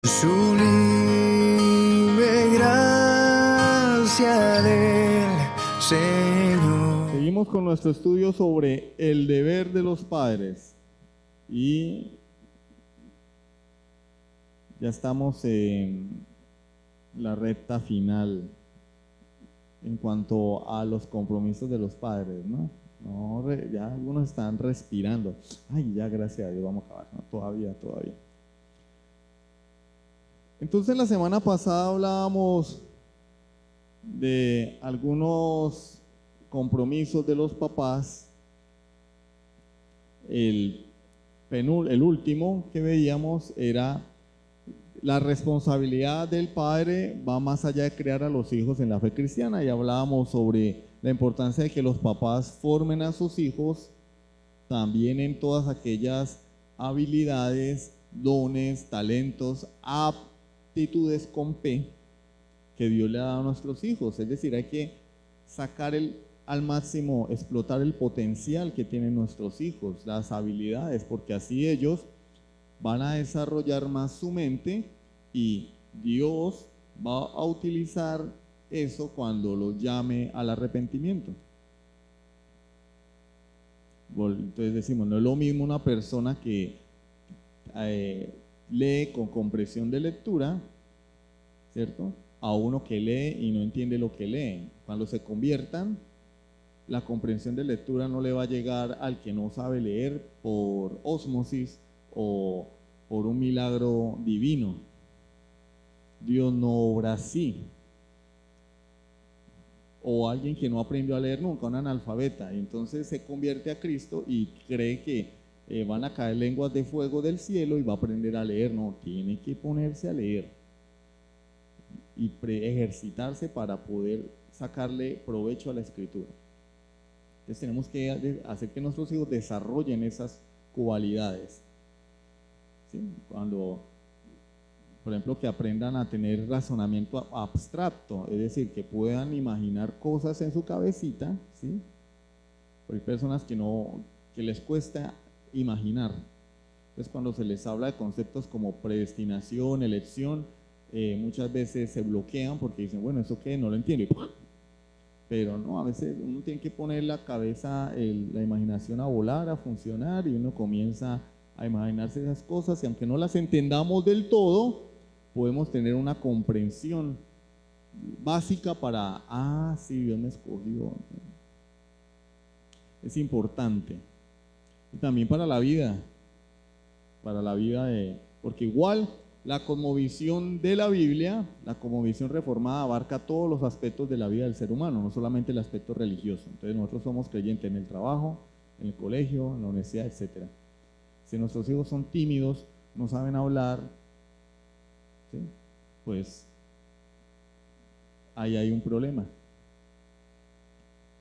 Sublime gracia del Señor. Seguimos con nuestro estudio sobre el deber de los padres y ya estamos en la recta final en cuanto a los compromisos de los padres, ¿no? Ya algunos están respirando. Ay, ya, gracias a Dios, vamos a acabar. No, todavía. Entonces, la semana pasada hablábamos de algunos compromisos de los papás. El último que veíamos era la responsabilidad del padre va más allá de criar a los hijos en la fe cristiana, y hablábamos sobre la importancia de que los papás formen a sus hijos también en todas aquellas habilidades, dones, talentos, aptitudes con P que Dios le ha dado a nuestros hijos. Es decir, hay que sacar al máximo, explotar el potencial que tienen nuestros hijos, las habilidades, porque así ellos van a desarrollar más su mente y Dios va a utilizar eso cuando los llame al arrepentimiento. Entonces decimos, no es lo mismo una persona que lee con comprensión de lectura, ¿cierto?, a uno que lee y no entiende lo que lee. Cuando se conviertan, la comprensión de lectura no le va a llegar al que no sabe leer por ósmosis o por un milagro divino. Dios no obra así. O alguien que no aprendió a leer nunca, un analfabeta, y entonces se convierte a Cristo y cree que van a caer lenguas de fuego del cielo y va a aprender a leer. No, tiene que ponerse a leer y ejercitarse para poder sacarle provecho a la escritura. Entonces tenemos que hacer que nuestros hijos desarrollen esas cualidades, ¿sí? Cuando, por ejemplo, que aprendan a tener razonamiento abstracto, es decir, que puedan imaginar cosas en su cabecita, ¿sí? Porque hay personas que les cuesta imaginar. Entonces, cuando se les habla de conceptos como predestinación, elección, muchas veces se bloquean porque dicen, bueno, ¿eso qué? No lo entiendo. Pero no, a veces uno tiene que poner la cabeza, la imaginación a volar, a funcionar, y uno comienza a imaginarse esas cosas, y aunque no las entendamos del todo, podemos tener una comprensión básica para, sí, Dios me escogió. Es importante. Y también para la vida, porque igual la cosmovisión de la Biblia, la cosmovisión reformada, abarca todos los aspectos de la vida del ser humano, no solamente el aspecto religioso. Entonces nosotros somos creyentes en el trabajo, en el colegio, en la universidad, etc. Si nuestros hijos son tímidos, no saben hablar, ¿sí?, pues ahí hay un problema.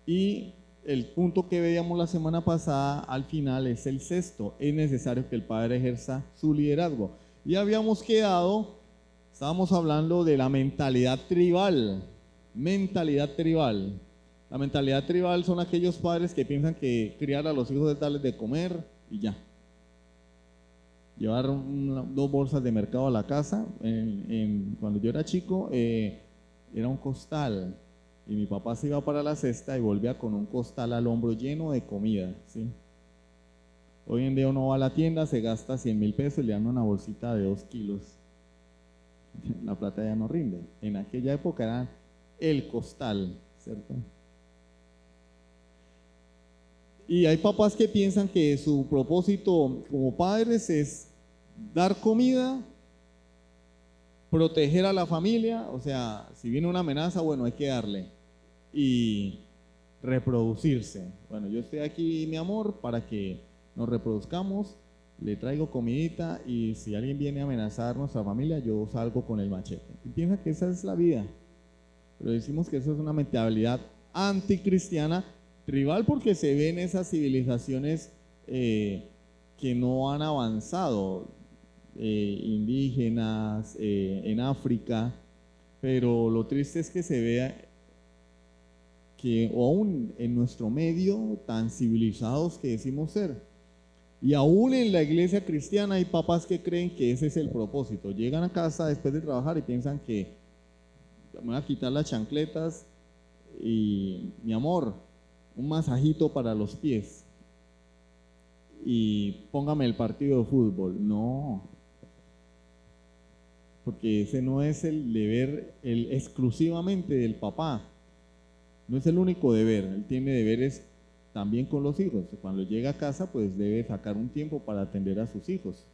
Y el punto que veíamos la semana pasada al final es el sexto: es necesario que el padre ejerza su liderazgo. Y estábamos hablando de la mentalidad tribal. La mentalidad tribal son aquellos padres que piensan que criar a los hijos es darles de comer y ya. Llevar 2 bolsas de mercado a la casa. Cuando yo era chico, era un costal, y mi papá se iba para la cesta y volvía con un costal al hombro lleno de comida, ¿sí? Hoy en día uno va a la tienda, se gasta 100.000 pesos y le dan una bolsita de 2 kilos. La plata ya no rinde. En aquella época era el costal, ¿cierto? Y hay papás que piensan que su propósito como padres es dar comida, proteger a la familia, o sea, si viene una amenaza, bueno, hay que darle, y reproducirse. Bueno, yo estoy aquí, mi amor, para que nos reproduzcamos, le traigo comidita, y si alguien viene a amenazar a nuestra familia, yo salgo con el machete. Y piensa que esa es la vida, pero decimos que eso es una mentalidad anticristiana, tribal, porque se ven esas civilizaciones que no han avanzado, indígenas, en África, pero lo triste es que se vea que aún en nuestro medio, tan civilizados que decimos ser, Y aún en la iglesia cristiana hay papás que creen que ese es el propósito. Llegan a casa después de trabajar y piensan que me voy a quitar las chancletas y, mi amor, un masajito para los pies y póngame el partido de fútbol. No, porque ese no es el deber exclusivamente del papá. No es el único deber. Él tiene deberes también con los hijos. Cuando llega a casa, pues debe sacar un tiempo para atender a sus hijos.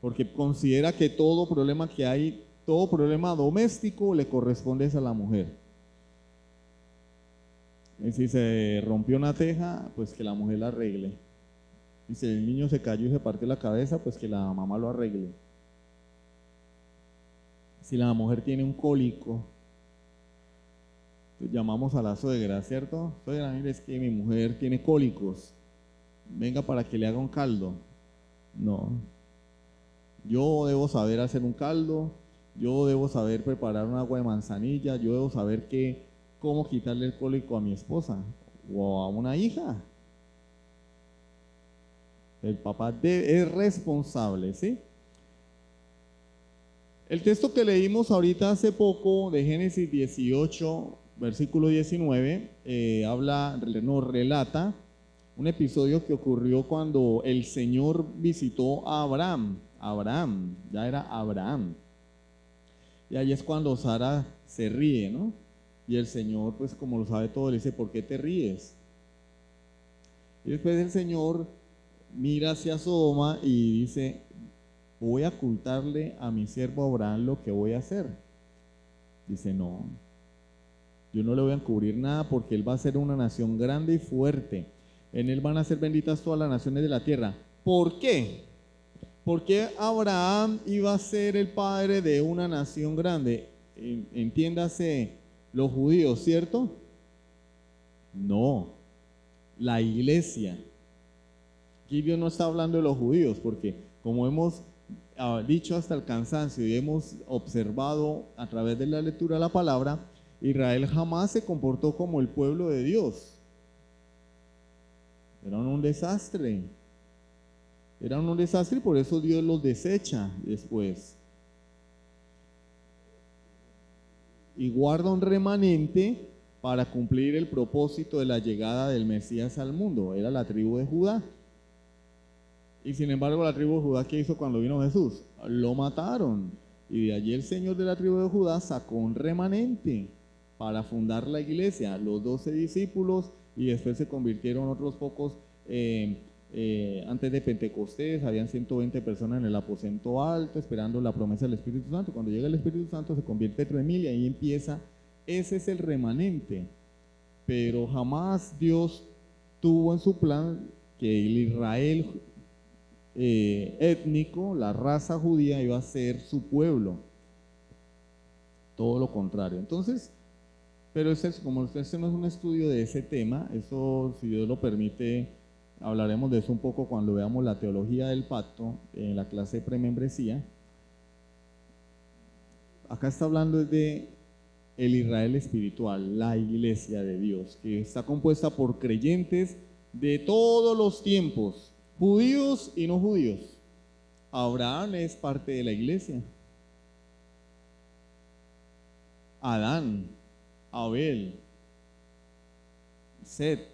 Porque considera que todo problema que hay, todo problema doméstico le corresponde a la mujer. Y si se rompió una teja, pues que la mujer la arregle. Y si el niño se cayó y se partió la cabeza, pues que la mamá lo arregle. Si la mujer tiene un cólico, pues llamamos a la suegra, ¿cierto? Suegra, mire, es que mi mujer tiene cólicos. Venga para que le haga un caldo. No. Yo debo saber hacer un caldo, yo debo saber preparar un agua de manzanilla, yo debo saber cómo quitarle el cólico a mi esposa o a una hija. El papá es responsable, ¿sí? El texto que leímos ahorita hace poco de Génesis 18, versículo 19, nos relata un episodio que ocurrió cuando el Señor visitó a Abraham. Abraham, ya era Abraham. Y ahí es cuando Sara se ríe, ¿no? Y el Señor, pues como lo sabe todo, le dice, ¿por qué te ríes? Y después el Señor mira hacia Sodoma y dice, voy a ocultarle a mi siervo Abraham lo que voy a hacer. Dice, no, yo no le voy a encubrir nada porque él va a ser una nación grande y fuerte. En él van a ser benditas todas las naciones de la tierra. ¿Por qué? ¿Por qué Abraham iba a ser el padre de una nación grande? Entiéndase, los judíos, ¿cierto? No, la iglesia. Aquí Dios no está hablando de los judíos, porque como hemos dicho hasta el cansancio y hemos observado a través de la lectura de la palabra, Israel jamás se comportó como el pueblo de Dios. Eran un desastre. Eran un desastre y por eso Dios los desecha después. Y guarda un remanente para cumplir el propósito de la llegada del Mesías al mundo. Era la tribu de Judá. Y sin embargo, la tribu de Judá, ¿qué hizo cuando vino Jesús? Lo mataron. Y de allí el Señor de la tribu de Judá sacó un remanente para fundar la iglesia, los 12 discípulos, y después se convirtieron otros pocos. Antes de Pentecostés habían 120 personas en el aposento alto esperando la promesa del Espíritu Santo. Cuando llega el Espíritu Santo se convierte en 3.000 y ahí empieza. Ese es el remanente. Pero jamás Dios tuvo en su plan que el Israel étnico, la raza judía, iba a ser su pueblo. Todo lo contrario. Entonces, pero como este no es un estudio de ese tema, eso, si Dios lo permite, hablaremos de eso un poco cuando veamos la teología del pacto en la clase de premembresía. Acá está hablando de el Israel espiritual, la iglesia de Dios, que está compuesta por creyentes de todos los tiempos, judíos y no judíos. Abraham es parte de la iglesia. Adán, Abel, Set,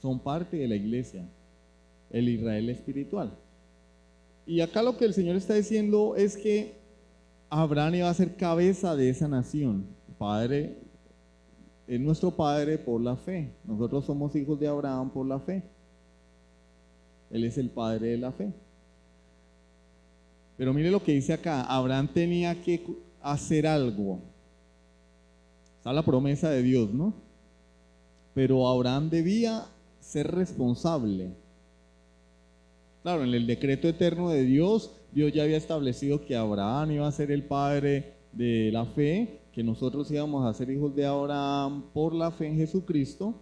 son parte de la iglesia, el Israel espiritual. Y acá lo que el Señor está diciendo es que Abraham iba a ser cabeza de esa nación. Padre, es nuestro padre por la fe. Nosotros somos hijos de Abraham por la fe. Él es el padre de la fe. Pero mire lo que dice acá, Abraham tenía que hacer algo. Está la promesa de Dios, ¿no? Pero Abraham debía ser responsable. Claro, en el decreto eterno de Dios, Dios ya había establecido que Abraham iba a ser el padre de la fe, que nosotros íbamos a ser hijos de Abraham por la fe en Jesucristo,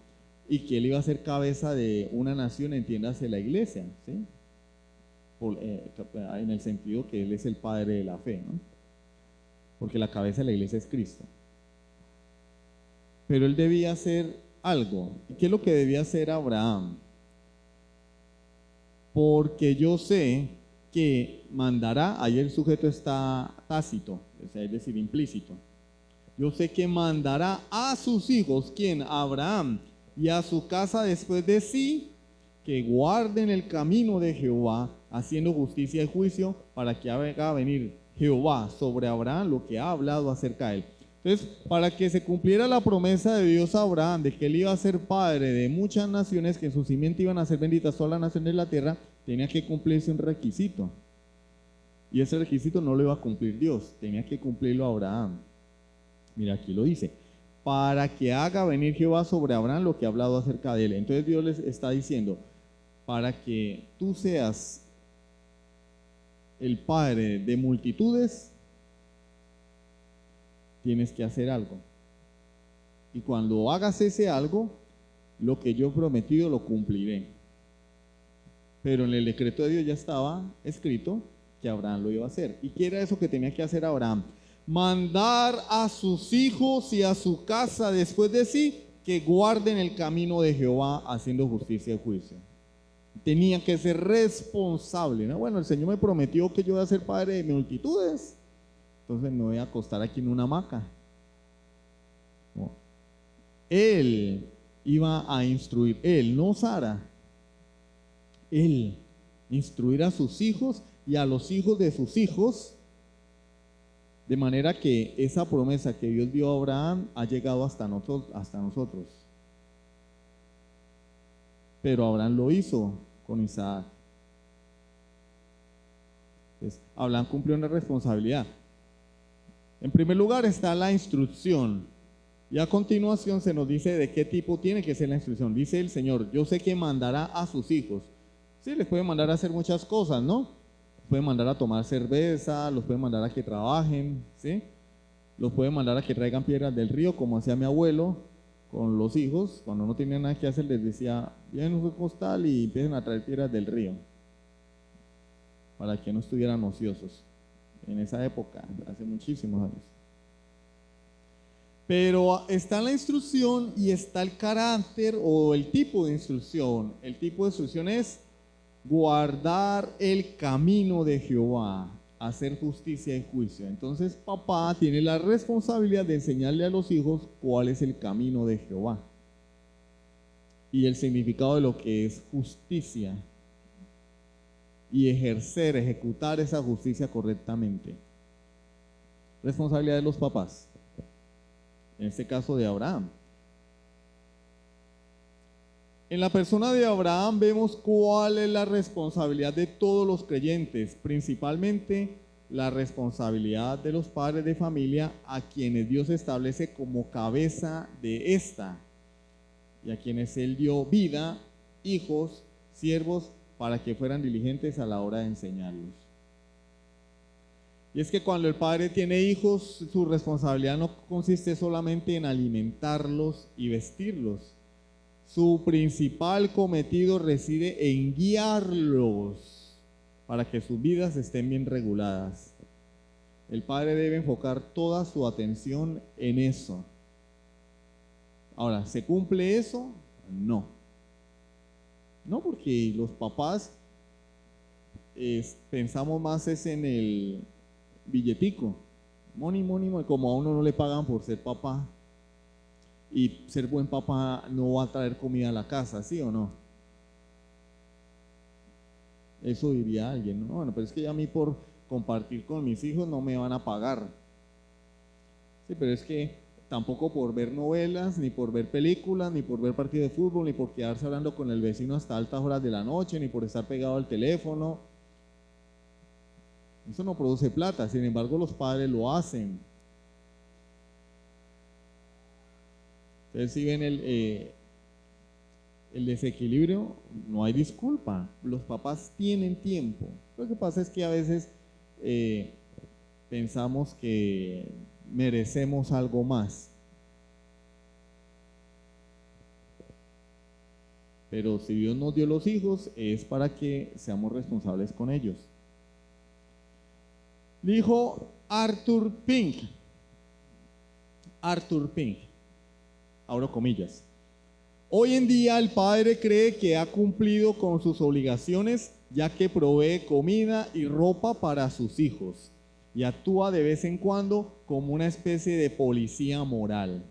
y que él iba a ser cabeza de una nación, entiéndase la iglesia, ¿sí? En el sentido que él es el padre de la fe, ¿no? Porque la cabeza de la iglesia es Cristo. Pero él debía hacer algo. ¿Y qué es lo que debía hacer Abraham? porque yo sé que mandará, ahí el sujeto está tácito, o sea, es decir, implícito. Yo sé que mandará a sus hijos, ¿quién? Abraham, y a su casa después de sí, que guarden el camino de Jehová, haciendo justicia y juicio, para que haga venir Jehová sobre Abraham lo que ha hablado acerca de él. Entonces, para que se cumpliera la promesa de Dios a Abraham, de que él iba a ser padre de muchas naciones, que en su simiente iban a ser benditas todas las naciones de la tierra, tenía que cumplirse un requisito. Y ese requisito no lo iba a cumplir Dios, tenía que cumplirlo Abraham. Mira, aquí lo dice, para que haga venir Jehová sobre Abraham lo que ha hablado acerca de él. Entonces Dios les está diciendo, para que tú seas el padre de multitudes, tienes que hacer algo. Y cuando hagas ese algo, lo que yo he prometido lo cumpliré. Pero en el decreto de Dios ya estaba escrito que Abraham lo iba a hacer. ¿Y qué era eso que tenía que hacer Abraham? Mandar a sus hijos y a su casa después de sí que guarden el camino de Jehová haciendo justicia y juicio. Tenía que ser responsable, ¿no? Bueno, el Señor me prometió que yo voy a ser padre de multitudes, entonces me voy a acostar aquí en una hamaca. No. Él iba a instruir, él, no Sara, él, instruir a sus hijos y a los hijos de sus hijos, de manera que esa promesa que Dios dio a Abraham ha llegado hasta nosotros. Pero Abraham lo hizo con Isaac. Entonces, Abraham cumplió una responsabilidad. En primer lugar está la instrucción. Y a continuación se nos dice de qué tipo tiene que ser la instrucción. Dice el Señor, yo sé que mandará a sus hijos. Sí, les puede mandar a hacer muchas cosas, ¿no? Los puede mandar a tomar cerveza, los puede mandar a que trabajen, ¿sí? Los puede mandar a que traigan piedras del río, como hacía mi abuelo con los hijos. Cuando no tenían nada que hacer, les decía, lleven un costal y empiecen a traer piedras del río, para que no estuvieran ociosos. En esa época, hace muchísimos años. Pero está la instrucción y está el carácter o el tipo de instrucción. El tipo de instrucción es guardar el camino de Jehová, hacer justicia y juicio. Entonces papá tiene la responsabilidad de enseñarle a los hijos cuál es el camino de Jehová y el significado de lo que es justicia y ejecutar esa justicia correctamente. Responsabilidad de los papás, en este caso de Abraham. En la persona de Abraham vemos cuál es la responsabilidad de todos los creyentes, principalmente la responsabilidad de los padres de familia a quienes Dios establece como cabeza de esta y a quienes Él dio vida, hijos, siervos, para que fueran diligentes a la hora de enseñarlos. Y es que cuando el padre tiene hijos, su responsabilidad no consiste solamente en alimentarlos y vestirlos. Su principal cometido reside en guiarlos para que sus vidas estén bien reguladas. El padre debe enfocar toda su atención en eso. Ahora, ¿se cumple eso? No. No, porque los papás pensamos más es en el billetico. Money, money, money. Como a uno no le pagan por ser papá. Y ser buen papá no va a traer comida a la casa, ¿sí o no? Eso diría alguien, ¿no? Bueno, pero es que ya a mí por compartir con mis hijos no me van a pagar. Sí, pero es que tampoco por ver novelas, ni por ver películas, ni por ver partidos de fútbol, ni por quedarse hablando con el vecino hasta altas horas de la noche, ni por estar pegado al teléfono. Eso no produce plata, sin embargo los padres lo hacen. Entonces, si ven el desequilibrio, no hay disculpa. Los papás tienen tiempo. Lo que pasa es que a veces pensamos que merecemos algo más. Pero si Dios nos dio los hijos, es para que seamos responsables con ellos. Dijo Arthur Pink. Arthur Pink. Abro comillas. Hoy en día el padre cree que ha cumplido con sus obligaciones ya que provee comida y ropa para sus hijos y actúa de vez en cuando como una especie de policía moral.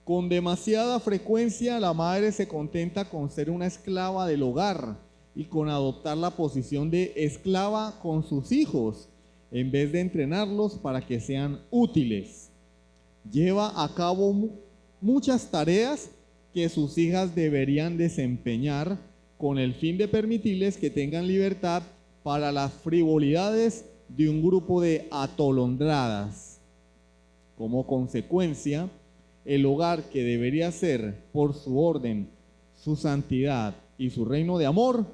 Con demasiada frecuencia la madre se contenta con ser una esclava del hogar y con adoptar la posición de esclava con sus hijos, en vez de entrenarlos para que sean útiles. Lleva a cabo muchas tareas que sus hijas deberían desempeñar con el fin de permitirles que tengan libertad para las frivolidades de un grupo de atolondradas. Como consecuencia, el hogar que debería ser, por su orden, su santidad y su reino de amor,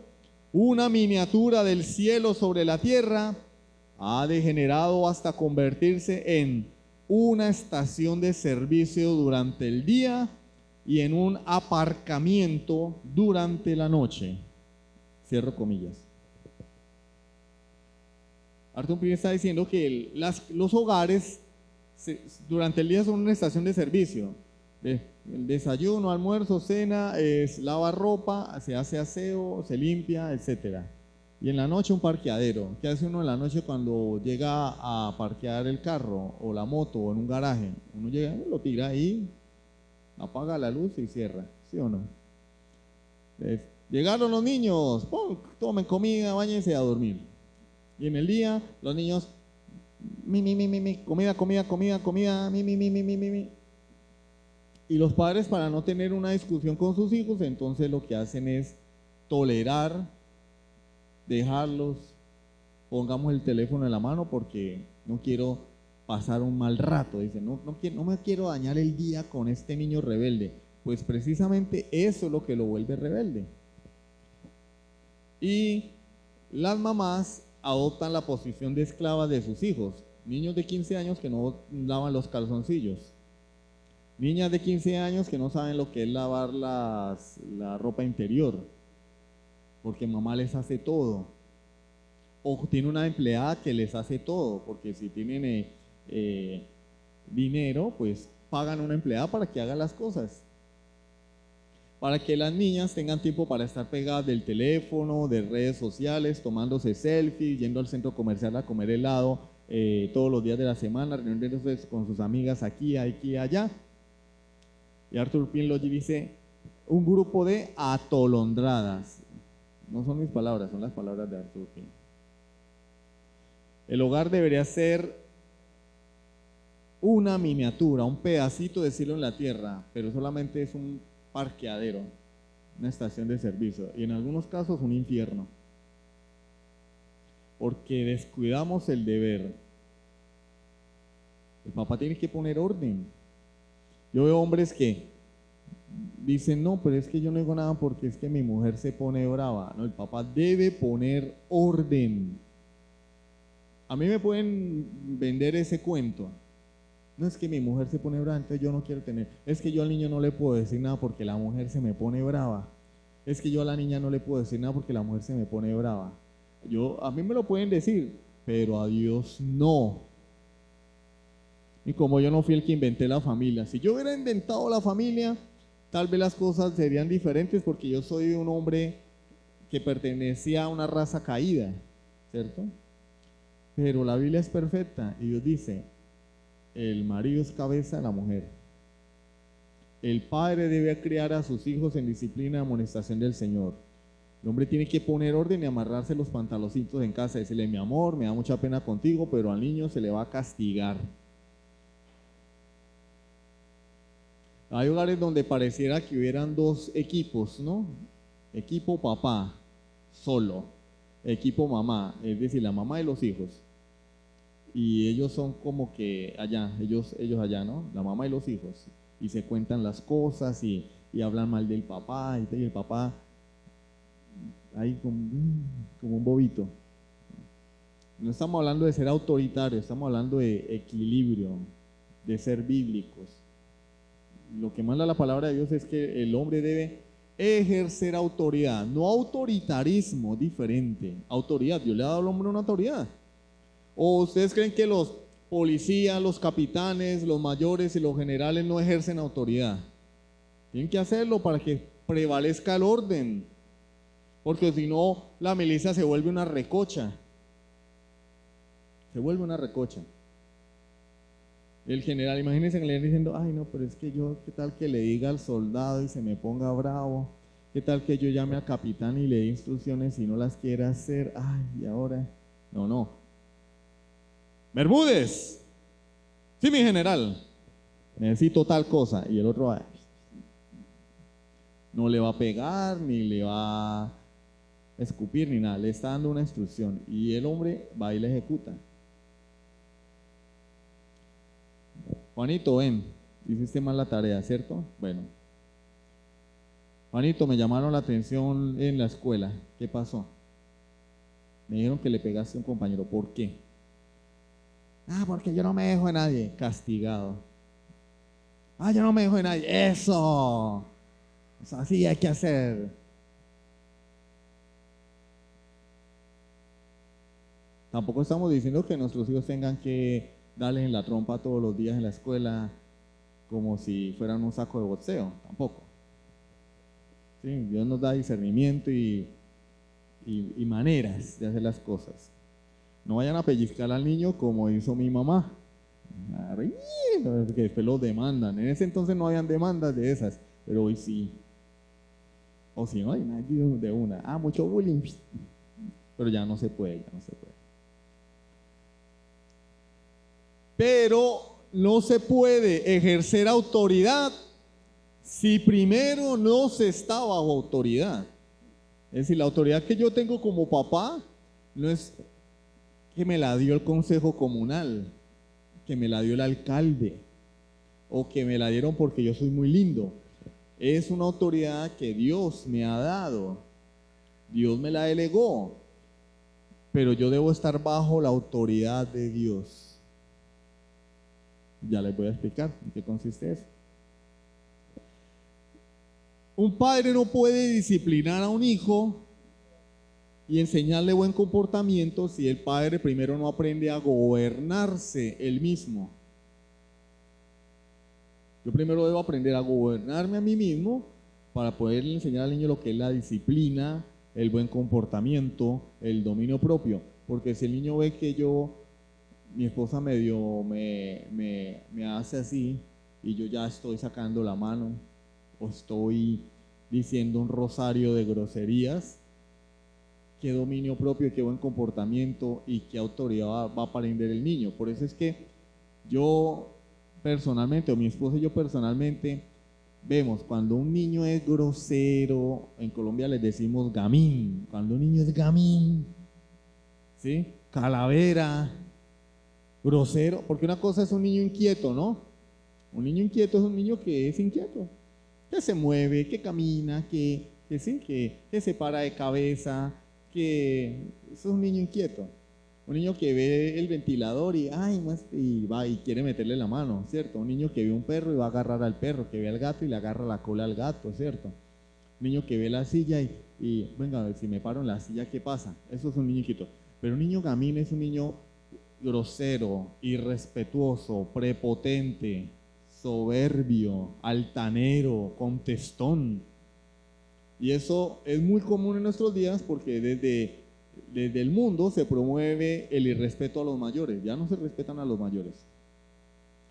una miniatura del cielo sobre la tierra, ha degenerado hasta convertirse en una estación de servicio durante el día y en un aparcamiento durante la noche. Cierro comillas. Arthur Pym está diciendo que los hogares durante el día son una estación de servicio. El desayuno, almuerzo, cena, lava ropa, se hace aseo, se limpia, etc. Y en la noche un parqueadero. ¿Qué hace uno en la noche cuando llega a parquear el carro o la moto o en un garaje? Uno llega, lo tira ahí, apaga la luz y cierra, ¿sí o no? Llegaron los niños, ¡pum!, tomen comida, báñense a dormir. Y en el día los niños, comida, mi. Y los padres, para no tener una discusión con sus hijos, entonces lo que hacen es tolerar, dejarlos, pongamos el teléfono en la mano porque no quiero pasar un mal rato. Dicen, no me quiero dañar el día con este niño rebelde. Pues precisamente eso es lo que lo vuelve rebelde. Y las mamás adoptan la posición de esclavas de sus hijos. Niños de 15 años que no lavan los calzoncillos. Niñas de 15 años que no saben lo que es lavar la ropa interior, porque mamá les hace todo. O tiene una empleada que les hace todo, porque si tienen dinero, pues pagan una empleada para que haga las cosas. Para que las niñas tengan tiempo para estar pegadas del teléfono, de redes sociales, tomándose selfies, yendo al centro comercial a comer helado todos los días de la semana, reuniéndose con sus amigas aquí, allá. Y Arthur Pym Lodge dice, un grupo de atolondradas. No son mis palabras, son las palabras de Arthur Pym. El hogar debería ser una miniatura, un pedacito de cielo en la tierra, pero solamente es un parqueadero, una estación de servicio, y en algunos casos un infierno, porque descuidamos el deber. El papá tiene que poner orden. Yo veo hombres que dicen, no, pero es que yo no digo nada porque es que mi mujer se pone brava. No, el papá debe poner orden. A mí me pueden vender ese cuento. No, es que mi mujer se pone brava, entonces yo no quiero tener. Es que yo al niño no le puedo decir nada porque la mujer se me pone brava. Es que yo a la niña no le puedo decir nada porque la mujer se me pone brava. A mí me lo pueden decir, pero a Dios no. Y como yo no fui el que inventé la familia, si yo hubiera inventado la familia, tal vez las cosas serían diferentes porque yo soy un hombre que pertenecía a una raza caída, ¿cierto? Pero la Biblia es perfecta y Dios dice, el marido es cabeza de la mujer. El padre debe criar a sus hijos en disciplina y amonestación del Señor. El hombre tiene que poner orden y amarrarse los pantaloncitos en casa y decirle, mi amor, me da mucha pena contigo, pero al niño se le va a castigar. Hay hogares donde pareciera que hubieran dos equipos, ¿no? Equipo papá, solo. Equipo mamá, es decir, la mamá y los hijos. Y ellos son como que allá, ellos allá, ¿no? La mamá y los hijos. Y se cuentan las cosas y hablan mal del papá y el papá ahí como un bobito. No estamos hablando de ser autoritarios, estamos hablando de equilibrio, de ser bíblicos. Lo que manda la palabra de Dios es que el hombre debe ejercer autoridad, no autoritarismo, diferente. Autoridad, Dios le ha dado al hombre una autoridad. ¿O ustedes creen que los policías, los capitanes, los mayores y los generales no ejercen autoridad? Tienen que hacerlo para que prevalezca el orden. porque si no, la milicia se vuelve una recocha. Se vuelve una recocha. El general, imagínense que le están diciendo, ay no, pero es que yo, ¿qué tal que le diga al soldado y se me ponga bravo? ¿Qué tal que yo llame al capitán y le dé instrucciones y no las quiera hacer? Ay, y ahora, no. Bermúdez, sí, mi general, necesito tal cosa. Y el otro no le va a pegar, ni le va a escupir, ni nada, le está dando una instrucción. Y el hombre va y la ejecuta. Juanito, ven, hiciste mal la tarea, ¿cierto? Bueno. Juanito, me llamaron la atención en la escuela. ¿Qué pasó? Me dijeron que le pegaste a un compañero. ¿Por qué? Porque yo no me dejo de nadie. Castigado. Yo no me dejo de nadie. ¡Eso! Así hay que hacer. Tampoco estamos diciendo que nuestros hijos tengan que darles en la trompa todos los días en la escuela como si fueran un saco de boxeo. Tampoco. ¿Sí? Dios nos da discernimiento y maneras de hacer las cosas. No vayan a pellizcar al niño como hizo mi mamá, que después los demandan. En ese entonces no habían demandas de esas, pero hoy sí. O si no, hay de una. Mucho bullying. Pero ya no se puede. Pero no se puede ejercer autoridad si primero no se está bajo autoridad. Es decir, la autoridad que yo tengo como papá no es que me la dio el consejo comunal, que me la dio el alcalde, o que me la dieron porque yo soy muy lindo. Es una autoridad que Dios me ha dado. Dios me la delegó. Pero yo debo estar bajo la autoridad de Dios. Ya les voy a explicar en qué consiste eso. Un padre no puede disciplinar a un hijo y enseñarle buen comportamiento si el padre primero no aprende a gobernarse él mismo. Yo primero debo aprender a gobernarme a mí mismo para poder enseñar al niño lo que es la disciplina, el buen comportamiento, el dominio propio. Porque si el niño ve que mi esposa me hace así y yo ya estoy sacando la mano o estoy diciendo un rosario de groserías, qué dominio propio, qué buen comportamiento y qué autoridad va a aprender el niño. Por eso es que yo personalmente, o mi esposa y yo personalmente, vemos cuando un niño es grosero, en Colombia les decimos gamín, cuando un niño es gamín, ¿sí? Calavera, grosero, porque una cosa es un niño inquieto, ¿no? Un niño inquieto es un niño que es inquieto, que se mueve, que camina, que se para de cabeza, que eso es un niño inquieto. Un niño que ve el ventilador y va y quiere meterle la mano, ¿cierto? Un niño que ve un perro y va a agarrar al perro, que ve al gato y le agarra la cola al gato, ¿cierto? Un niño que ve la silla y venga, a ver, si me paro en la silla, ¿qué pasa? Eso es un niño inquieto. Pero un niño gamín es un niño grosero, irrespetuoso, prepotente, soberbio, altanero, contestón. Y eso es muy común en nuestros días porque desde el mundo se promueve el irrespeto a los mayores. Ya no se respetan a los mayores.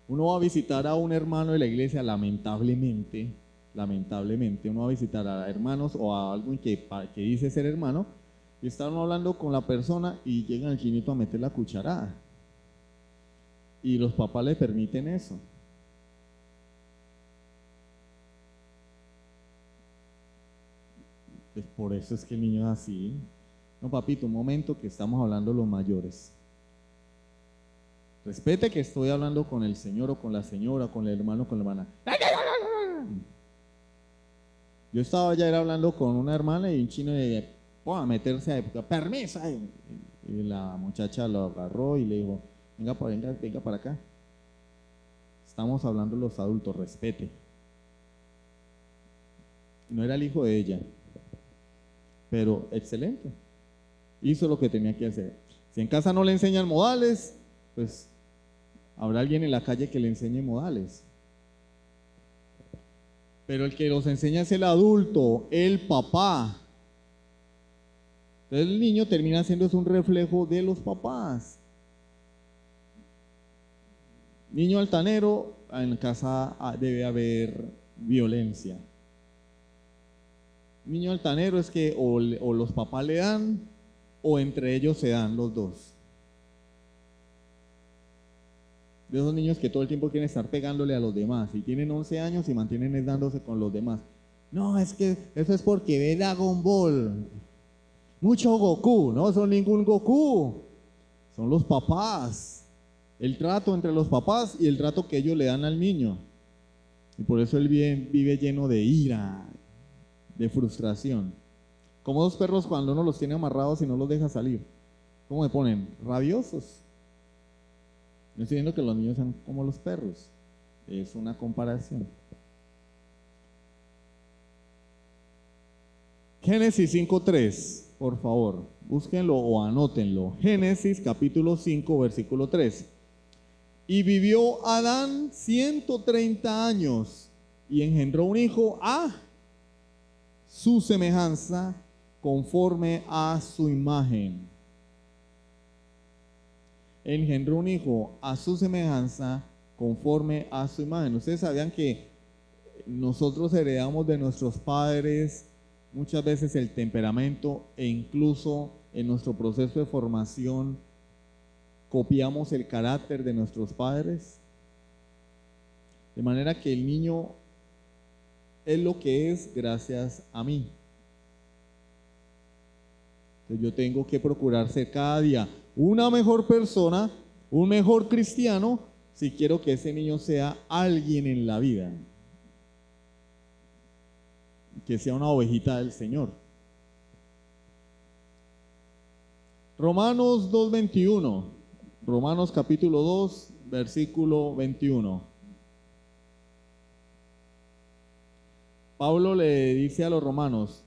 Uno va a visitar a un hermano de la iglesia, lamentablemente, uno va a visitar a hermanos o a alguien que dice ser hermano, y está uno hablando con la persona y llega el chinito a meter la cucharada. Y los papás le permiten eso. Pues por eso es que el niño es así. No, papito, un momento que estamos hablando los mayores. Respete que estoy hablando con el señor o con la señora, con el hermano o con la hermana. Yo estaba ayer hablando con una hermana y un chino a meterse a permiso. Y la muchacha lo agarró y le dijo, venga para acá. Estamos hablando los adultos, respete. No era el hijo de ella, pero excelente. Hizo lo que tenía que hacer. Si en casa no le enseñan modales, pues habrá alguien en la calle que le enseñe modales. Pero el que los enseña es el adulto, el papá. Entonces el niño termina siendo un reflejo de los papás. Niño altanero, en casa debe haber violencia. Niño altanero es que o los papás le dan o entre ellos se dan los dos. De esos niños que todo el tiempo quieren estar pegándole a los demás y tienen 11 años y mantienen dándose con los demás. No, es que eso es porque ve Dragon Ball. Mucho Goku, no son ningún Goku. Son los papás. El trato entre los papás y el trato que ellos le dan al niño. Y por eso él vive lleno de ira, de frustración. Como dos perros cuando uno los tiene amarrados y no los deja salir. ¿Cómo me ponen? Rabiosos. No estoy diciendo que los niños sean como los perros. Es una comparación. Génesis 5:3, por favor, búsquenlo o anótenlo. Génesis capítulo 5, versículo 3. Y vivió Adán 130 años y engendró un hijo a su semejanza, conforme a su imagen. Engendró un hijo a su semejanza, conforme a su imagen. Ustedes sabían que nosotros heredamos de nuestros padres muchas veces el temperamento, e incluso en nuestro proceso de formación copiamos el carácter de nuestros padres, de manera que el niño es lo que es gracias a mí. Entonces yo tengo que procurar ser cada día una mejor persona, un mejor cristiano, si quiero que ese niño sea alguien en la vida, que sea una ovejita del Señor. Romanos 2:21, Romanos capítulo 2, versículo 21. Pablo le dice a los romanos: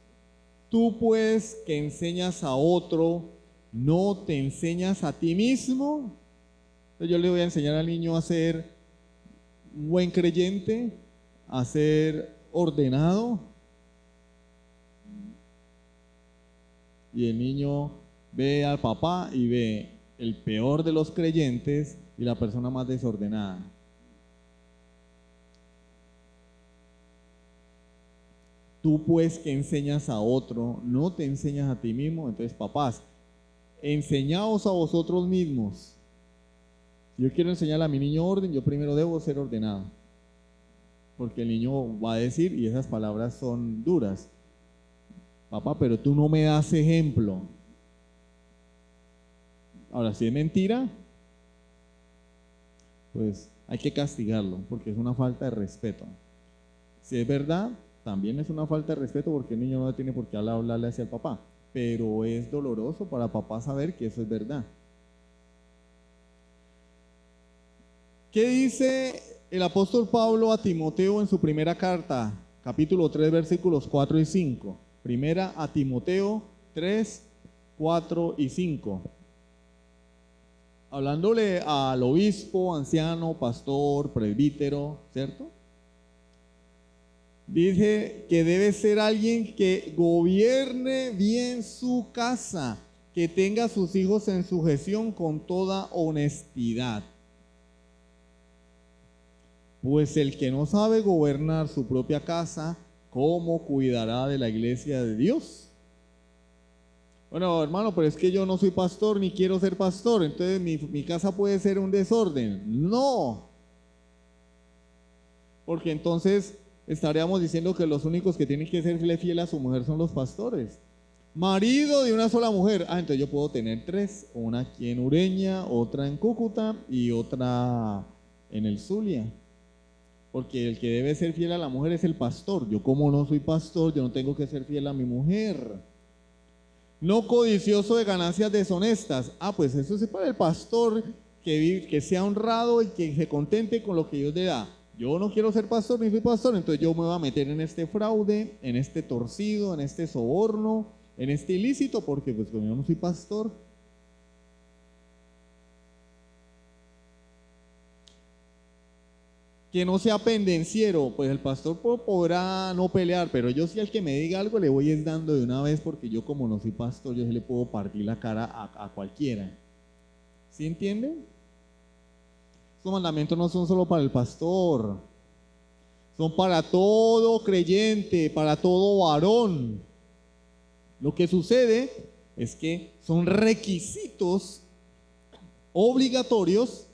tú pues que enseñas a otro, ¿no te enseñas a ti mismo? Entonces yo le voy a enseñar al niño a ser un buen creyente, a ser ordenado. Y el niño ve al papá y ve el peor de los creyentes y la persona más desordenada. Tú pues que enseñas a otro, ¿no te enseñas a ti mismo? Entonces, papás, enseñaos a vosotros mismos. Si yo quiero enseñar a mi niño orden, yo primero debo ser ordenado. Porque el niño va a decir, y esas palabras son duras: papá, pero tú no me das ejemplo. Ahora, si es mentira, pues hay que castigarlo, porque es una falta de respeto. Si es verdad, también es una falta de respeto, porque el niño no tiene por qué hablarle hacia el papá. Pero es doloroso para papá saber que eso es verdad. ¿Qué dice el apóstol Pablo a Timoteo en su primera carta? Capítulo 3, versículos 4 y 5. Primera a Timoteo 3, 4 y 5. Hablándole al obispo, anciano, pastor, presbítero, ¿cierto? Dice que debe ser alguien que gobierne bien su casa, que tenga a sus hijos en sujeción con toda honestidad. Pues el que no sabe gobernar su propia casa, ¿cómo cuidará de la iglesia de Dios? Bueno, hermano, pero es que yo no soy pastor ni quiero ser pastor, entonces mi casa puede ser un desorden. No, porque entonces estaríamos diciendo que los únicos que tienen que serle fiel a su mujer son los pastores. Marido de una sola mujer. Entonces yo puedo tener 3, una aquí en Ureña, otra en Cúcuta y otra en el Zulia. Porque el que debe ser fiel a la mujer es el pastor. Yo, como no soy pastor, yo no tengo que ser fiel a mi mujer. No codicioso de ganancias deshonestas. Pues eso es para el pastor que sea honrado y que se contente con lo que Dios le da. Yo no quiero ser pastor ni soy pastor, entonces yo me voy a meter en este fraude, en este torcido, en este soborno, en este ilícito, porque pues como yo no soy pastor. Que no sea pendenciero, pues el pastor podrá no pelear, pero yo sí al que me diga algo le voy es dando de una vez, porque yo como no soy pastor, yo sí le puedo partir la cara a cualquiera. ¿Sí entienden? Estos mandamientos no son solo para el pastor, son para todo creyente, para todo varón. Lo que sucede es que son requisitos obligatorios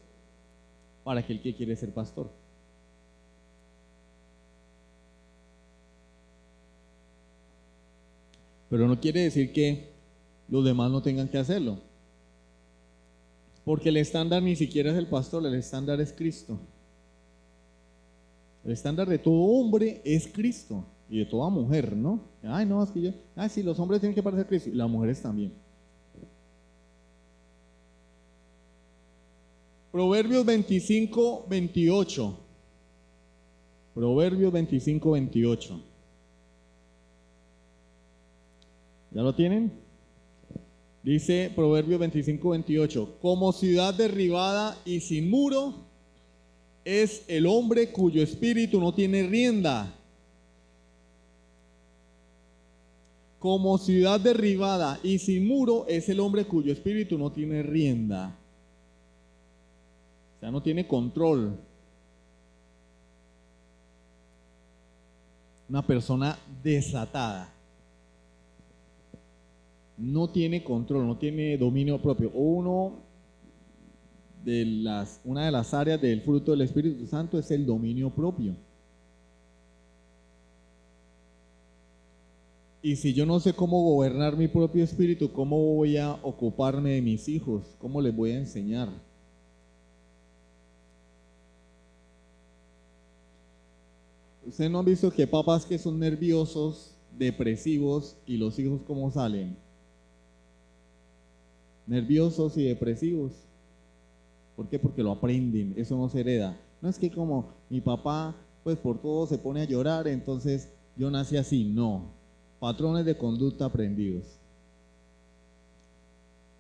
para aquel que quiere ser pastor. Pero no quiere decir que los demás no tengan que hacerlo. Porque el estándar ni siquiera es el pastor, el estándar es Cristo. El estándar de todo hombre es Cristo. Y de toda mujer, ¿no? Ay, no, es que yo... Ay, sí, los hombres tienen que parecer Cristo. Y las mujeres también. Proverbios 25, 28. Proverbios 25, 28. ¿Ya lo tienen? Dice Proverbios 25, 28. Como ciudad derribada y sin muro es el hombre cuyo espíritu no tiene rienda. Como ciudad derribada y sin muro es el hombre cuyo espíritu no tiene rienda. O sea, no tiene control. Una persona desatada. No tiene control, no tiene dominio propio. Una de las áreas del fruto del Espíritu Santo es el dominio propio. Y si yo no sé cómo gobernar mi propio espíritu, ¿cómo voy a ocuparme de mis hijos? ¿Cómo les voy a enseñar? ¿Ustedes no han visto que papás que son nerviosos, depresivos, y los hijos cómo salen? Nerviosos y depresivos. ¿Por qué? Porque lo aprenden, eso no se hereda. No es que como mi papá, pues por todo se pone a llorar, entonces yo nací así. No. Patrones de conducta aprendidos.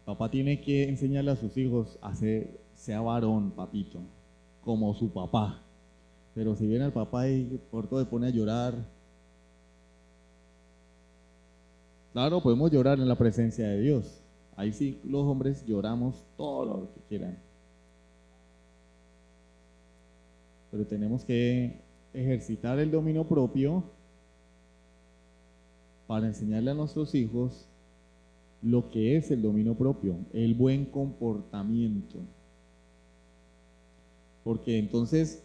Papá tiene que enseñarle a sus hijos a sea varón, papito, como su papá. Pero si viene al papá y por todo se pone a llorar, claro, podemos llorar en la presencia de Dios. Ahí sí los hombres lloramos todo lo que quieran. Pero tenemos que ejercitar el dominio propio para enseñarle a nuestros hijos lo que es el dominio propio, el buen comportamiento. Porque entonces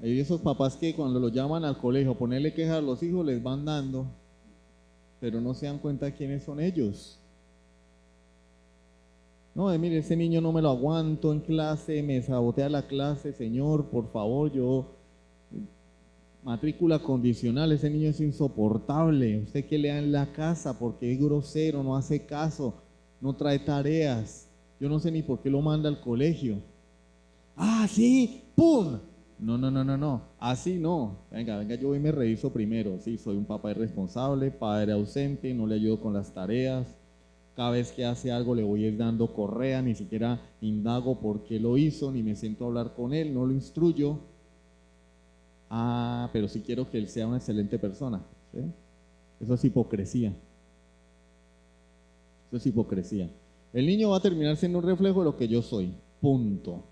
hay esos papás que cuando los llaman al colegio, ponerle quejas a los hijos, les van dando, pero no se dan cuenta de quiénes son ellos. No, mire, ese niño no me lo aguanto en clase, me sabotea la clase, señor, por favor, matrícula condicional, ese niño es insoportable, usted que lea en la casa porque es grosero, no hace caso, no trae tareas, yo no sé ni por qué lo manda al colegio. Ah, sí, ¡pum! No, así no, venga, yo voy y me reviso primero, sí, soy un papá irresponsable, padre ausente, no le ayudo con las tareas, cada vez que hace algo le voy dando correa, ni siquiera indago por qué lo hizo, ni me siento a hablar con él, no lo instruyo. Ah, pero sí quiero que él sea una excelente persona, ¿sí? Eso es hipocresía. Eso es hipocresía. El niño va a terminar siendo un reflejo de lo que yo soy, punto.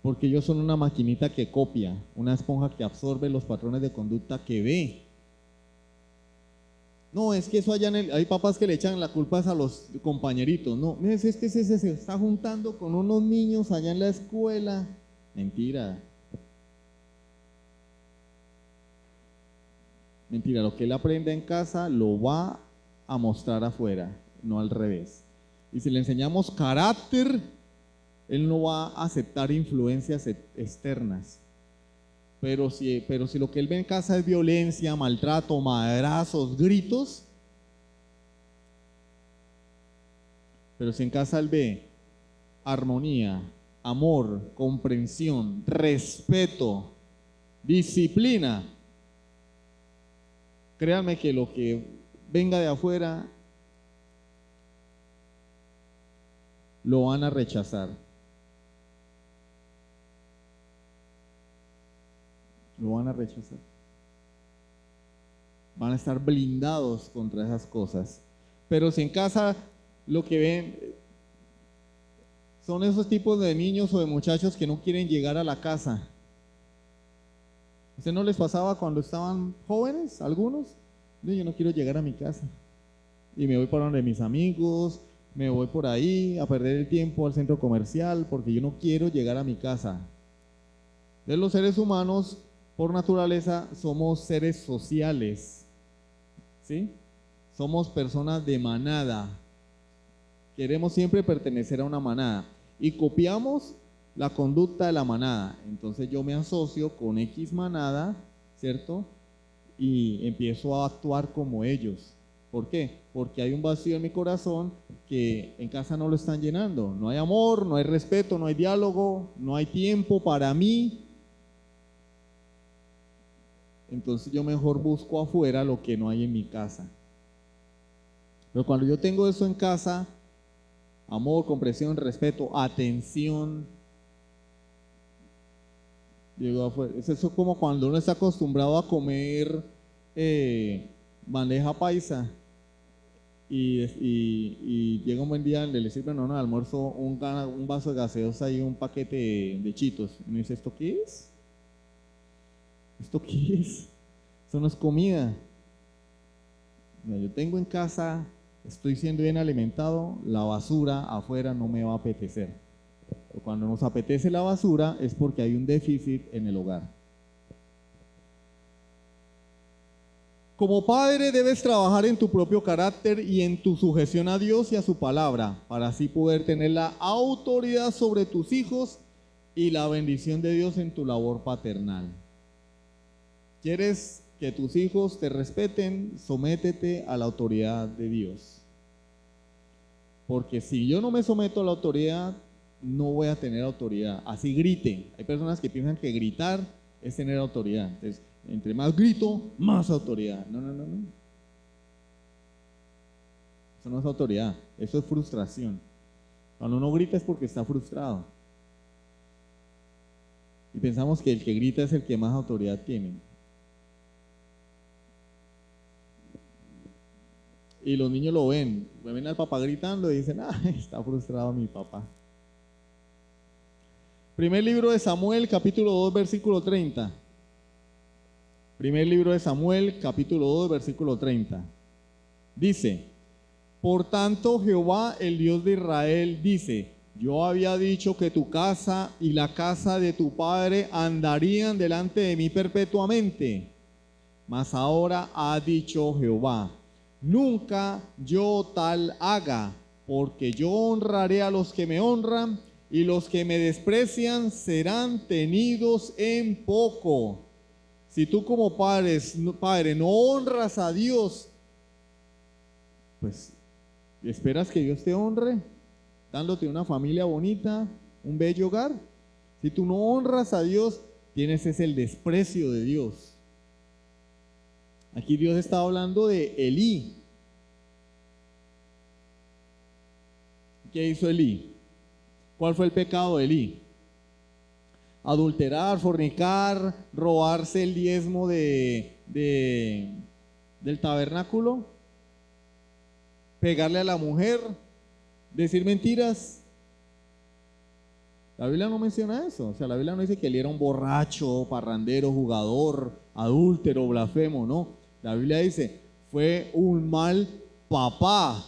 Porque ellos son una maquinita que copia, una esponja que absorbe los patrones de conducta que ve. No, es que eso allá hay papás que le echan la culpa a los compañeritos. No, es que se está juntando con unos niños allá en la escuela. Mentira. Mentira, lo que él aprende en casa lo va a mostrar afuera, no al revés. Y si le enseñamos carácter, él no va a aceptar influencias externas. Pero si lo que él ve en casa es violencia, maltrato, madrazos, gritos, pero si en casa él ve armonía, amor, comprensión, respeto, disciplina, créanme que lo que venga de afuera lo van a rechazar. lo van a rechazar. Van a estar blindados contra esas cosas. Pero si en casa lo que ven son esos tipos de niños o de muchachos que no quieren llegar a la casa. ¿A usted no les pasaba cuando estaban jóvenes, algunos? No, yo no quiero llegar a mi casa. Y me voy para donde mis amigos, me voy por ahí a perder el tiempo al centro comercial porque yo no quiero llegar a mi casa. Entonces los seres humanos, por naturaleza, somos seres sociales, ¿sí? Somos personas de manada. Queremos siempre pertenecer a una manada y copiamos la conducta de la manada. Entonces yo me asocio con X manada, ¿cierto? Y empiezo a actuar como ellos. ¿Por qué? Porque hay un vacío en mi corazón que en casa no lo están llenando. No hay amor, no hay respeto, no hay diálogo, no hay tiempo para mí. Entonces yo mejor busco afuera lo que no hay en mi casa. Pero cuando yo tengo eso en casa, amor, comprensión, respeto, atención, llego afuera. Es eso como cuando uno está acostumbrado a comer bandeja paisa y llega un buen día donde le sirven a uno de almuerzo un vaso de gaseosa y un paquete de chitos. Y uno dice, ¿esto qué es? ¿Esto qué es? Eso no es comida. Yo tengo en casa, estoy siendo bien alimentado, la basura afuera no me va a apetecer. Pero cuando nos apetece la basura es porque hay un déficit en el hogar. Como padre debes trabajar en tu propio carácter y en tu sujeción a Dios y a su palabra, para así poder tener la autoridad sobre tus hijos y la bendición de Dios en tu labor paternal. ¿Quieres que tus hijos te respeten? Sométete a la autoridad de Dios. Porque si yo no me someto a la autoridad, no voy a tener autoridad. Así grite. Hay personas que piensan que gritar es tener autoridad. Entonces, entre más grito, más autoridad. No. Eso no es autoridad, eso es frustración. Cuando uno grita es porque está frustrado. Y pensamos que el que grita es el que más autoridad tiene. Y los niños lo ven al papá gritando y dicen, está frustrado mi papá. Primer libro de Samuel, capítulo 2, versículo 30. Primer libro de Samuel, capítulo 2, versículo 30. Dice, por tanto Jehová, el Dios de Israel, dice, yo había dicho que tu casa y la casa de tu padre andarían delante de mí perpetuamente. Mas ahora ha dicho Jehová, nunca yo tal haga, porque yo honraré a los que me honran y los que me desprecian serán tenidos en poco. Si tú como padre no honras a Dios, pues esperas que Dios te honre, dándote una familia bonita, un bello hogar. Si tú no honras a Dios, tienes el desprecio de Dios. Aquí Dios está hablando de Elí. ¿Qué hizo Elí? ¿Cuál fue el pecado de Elí? Adulterar, fornicar, robarse el diezmo del tabernáculo, pegarle a la mujer, decir mentiras. La Biblia no menciona eso. O sea, la Biblia no dice que él era un borracho, parrandero, jugador, adúltero, blasfemo, no. La Biblia dice, fue un mal papá.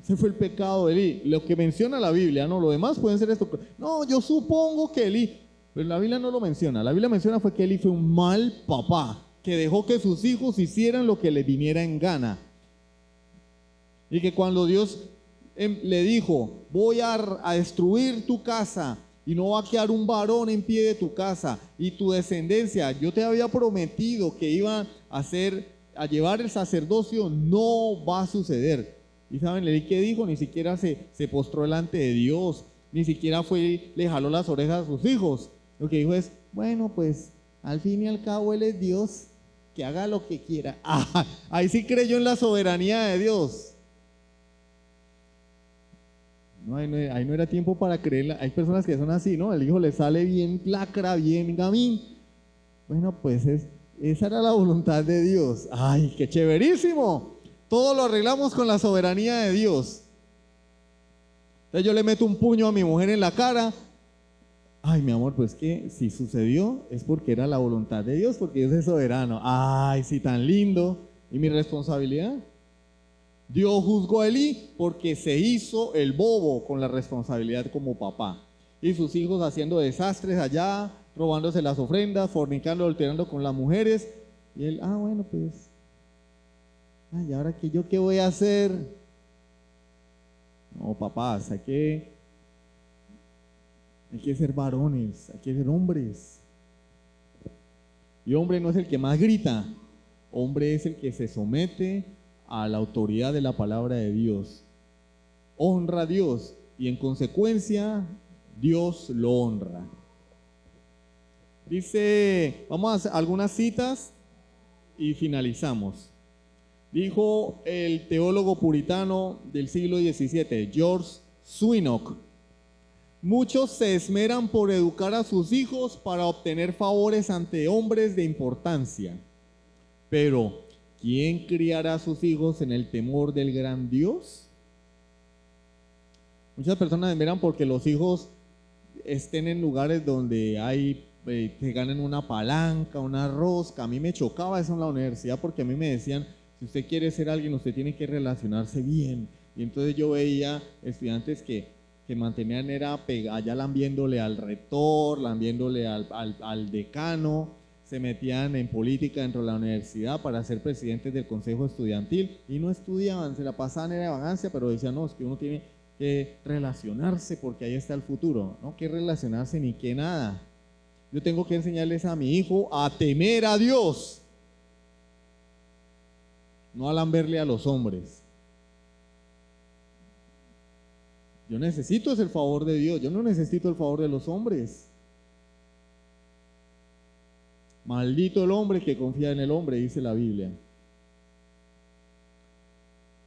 Ese fue el pecado de Elí. Lo que menciona la Biblia, no, lo demás pueden ser esto. No, yo supongo que Elí, pero la Biblia no lo menciona. La Biblia menciona fue que Elí fue un mal papá, que dejó que sus hijos hicieran lo que les viniera en gana. Y que cuando Dios le dijo, voy a destruir tu casa y no va a quedar un varón en pie de tu casa y tu descendencia, yo te había prometido que iba a llevar el sacerdocio, no va a suceder. ¿Y saben Elí qué dijo? Ni siquiera se postró delante de Dios, ni siquiera le jaló las orejas a sus hijos. Lo que dijo es, bueno, pues al fin y al cabo Él es Dios, que haga lo que quiera. Ahí sí creyó en la soberanía de Dios. No, ahí no era tiempo para creerla. Hay personas que son así, ¿no? El hijo le sale bien lacra, bien gamín. Bueno, pues esa era la voluntad de Dios. ¡Ay, qué chéverísimo! Todo lo arreglamos con la soberanía de Dios. Entonces yo le meto un puño a mi mujer en la cara. Ay, mi amor, pues que si sucedió es porque era la voluntad de Dios, porque Dios es soberano. Ay, sí, tan lindo. ¿Y mi responsabilidad? Dios juzgó a Elí porque se hizo el bobo con la responsabilidad como papá. Y sus hijos haciendo desastres allá, robándose las ofrendas, fornicando, adulterando con las mujeres. Y él, bueno, pues, ¿y ahora qué voy a hacer? No, papás, hay que ser varones, hay que ser hombres. Y hombre no es el que más grita, hombre es el que se somete a la autoridad de la palabra de Dios. Honra a Dios y en consecuencia Dios lo honra. Dice, vamos a hacer algunas citas y finalizamos. Dijo el teólogo puritano del siglo XVII, George Swinnock: muchos se esmeran por educar a sus hijos para obtener favores ante hombres de importancia, pero ¿quién criará a sus hijos en el temor del gran Dios? Muchas personas esmeran porque los hijos estén en lugares donde se ganen una palanca, una rosca. A mí me chocaba eso en la universidad porque a mí me decían, si usted quiere ser alguien, usted tiene que relacionarse bien. Y entonces yo veía estudiantes que mantenían allá lambiéndole al rector, lambiéndole al decano, se metían en política dentro de la universidad para ser presidentes del consejo estudiantil y no estudiaban, se la pasaban en vagancia, pero decían, no, es que uno tiene que relacionarse porque ahí está el futuro. No que relacionarse ni que nada. Yo tengo que enseñarles a mi hijo a temer a Dios, no a lamberle a los hombres. Yo necesito el favor de Dios, yo no necesito el favor de los hombres. Maldito el hombre que confía en el hombre, dice la Biblia.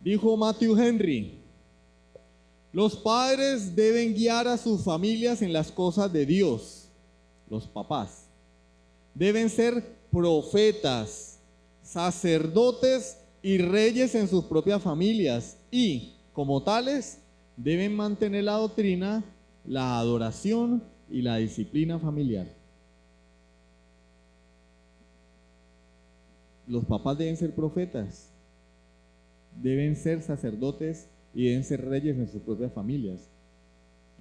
Dijo Matthew Henry: los padres deben guiar a sus familias en las cosas de Dios. Los papás deben ser profetas, sacerdotes y reyes en sus propias familias y, como tales, deben mantener la doctrina, la adoración y la disciplina familiar. Los papás deben ser profetas, deben ser sacerdotes y deben ser reyes en sus propias familias.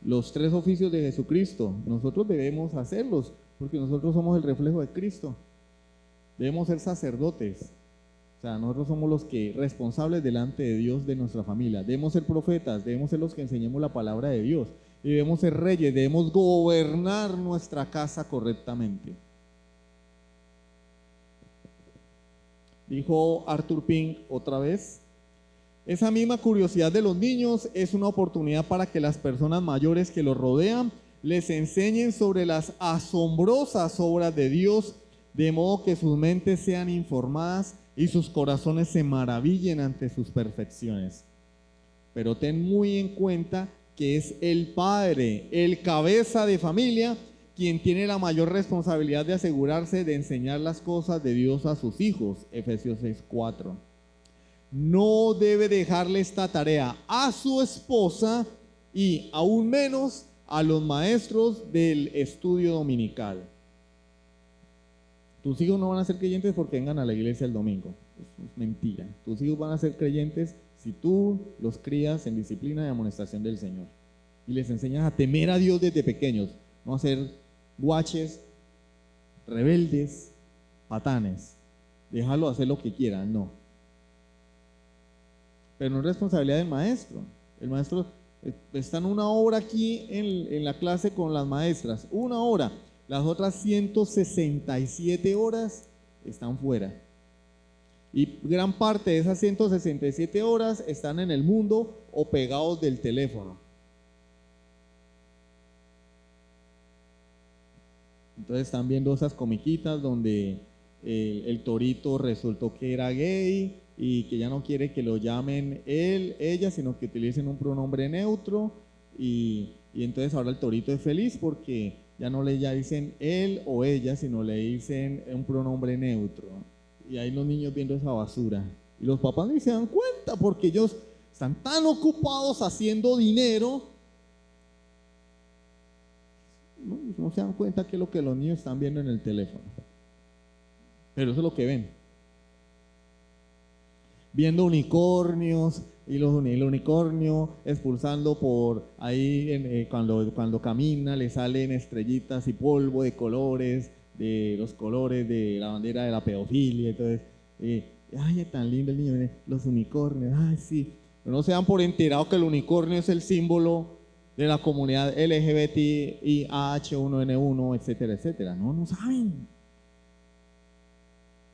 Los 3 oficios de Jesucristo, nosotros debemos hacerlos porque nosotros somos el reflejo de Cristo. Debemos ser sacerdotes. O sea, nosotros somos los que responsables delante de Dios de nuestra familia. Debemos ser profetas, debemos ser los que enseñemos la palabra de Dios. Y debemos ser reyes, debemos gobernar nuestra casa correctamente. Dijo Arthur Pink otra vez: esa misma curiosidad de los niños es una oportunidad para que las personas mayores que los rodean les enseñen sobre las asombrosas obras de Dios, de modo que sus mentes sean informadas y sus corazones se maravillen ante sus perfecciones. Pero ten muy en cuenta que es el padre, el cabeza de familia, quien tiene la mayor responsabilidad de asegurarse de enseñar las cosas de Dios a sus hijos. Efesios 6:4. No debe dejarle esta tarea a su esposa y aún menos a los maestros del estudio dominical. Tus hijos no van a ser creyentes porque vengan a la iglesia el domingo. Eso es mentira. Tus hijos van a ser creyentes si tú los crías en disciplina y amonestación del Señor. Y les enseñas a temer a Dios desde pequeños, no a ser guaches, rebeldes, patanes. Déjalo hacer lo que quieran, no. Pero no es responsabilidad del maestro. El maestro está en una hora aquí en la clase con las maestras, 1 hora. Las otras 167 horas están fuera. Y gran parte de esas 167 horas están en el mundo o pegados del teléfono. Entonces están viendo esas comiquitas donde el torito resultó que era gay y que ya no quiere que lo llamen él, ella, sino que utilicen un pronombre neutro y entonces ahora el torito es feliz porque ya no le ya dicen él o ella, sino le dicen un pronombre neutro. Y ahí los niños viendo esa basura. Y los papás ni se dan cuenta porque ellos están tan ocupados haciendo dinero, no se dan cuenta que es lo que los niños están viendo en el teléfono. Pero eso es lo que ven. Viendo unicornios y el unicornio expulsando por ahí, cuando camina le salen estrellitas y polvo de colores, de los colores de la bandera de la pedofilia. Entonces, ay, tan lindo el niño, los unicornios, ay, sí. Pero no se dan por enterado que el unicornio es el símbolo de la comunidad LGBTIH1N1, etcétera, etcétera. No saben.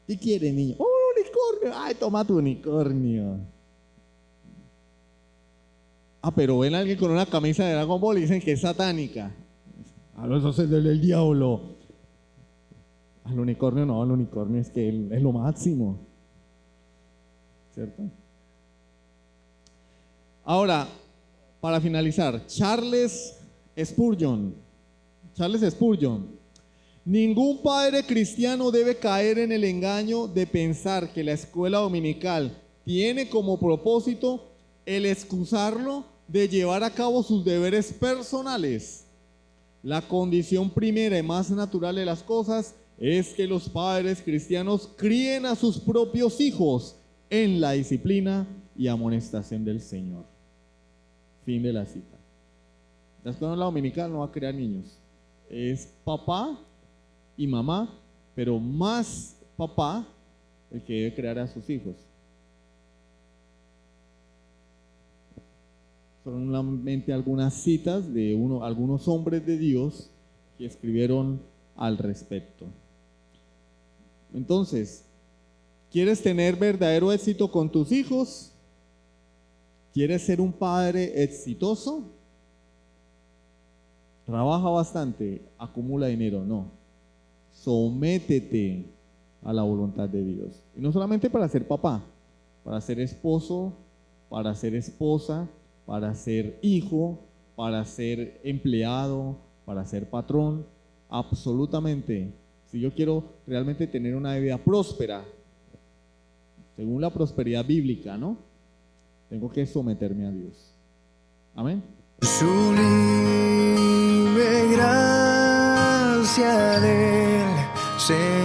¿Qué quiere, niño? ¡Oh, unicornio! ¡Ay, toma tu unicornio! Pero ven a alguien con una camisa de Dragon Ball y dicen que es satánica. Eso es del diablo. Al unicornio no, al unicornio es que es lo máximo. ¿Cierto? Ahora, para finalizar, Charles Spurgeon. Ningún padre cristiano debe caer en el engaño de pensar que la escuela dominical tiene como propósito el excusarlo de llevar a cabo sus deberes personales. La condición primera y más natural de las cosas es que los padres cristianos críen a sus propios hijos en la disciplina y amonestación del Señor. Fin de la cita. La escuela dominical no va a crear niños. Es papá y mamá, pero más papá el que debe crear a sus hijos. Son solamente algunas citas de algunos hombres de Dios que escribieron al respecto. Entonces, ¿quieres tener verdadero éxito con tus hijos? ¿Quieres ser un padre exitoso? Trabaja bastante, acumula dinero, no. Sométete a la voluntad de Dios. Y no solamente para ser papá, para ser esposo, para ser esposa, para ser hijo, para ser empleado, para ser patrón, absolutamente. Si yo quiero realmente tener una vida próspera, según la prosperidad bíblica, ¿no? Tengo que someterme a Dios. Amén. Sublime gracia del Señor.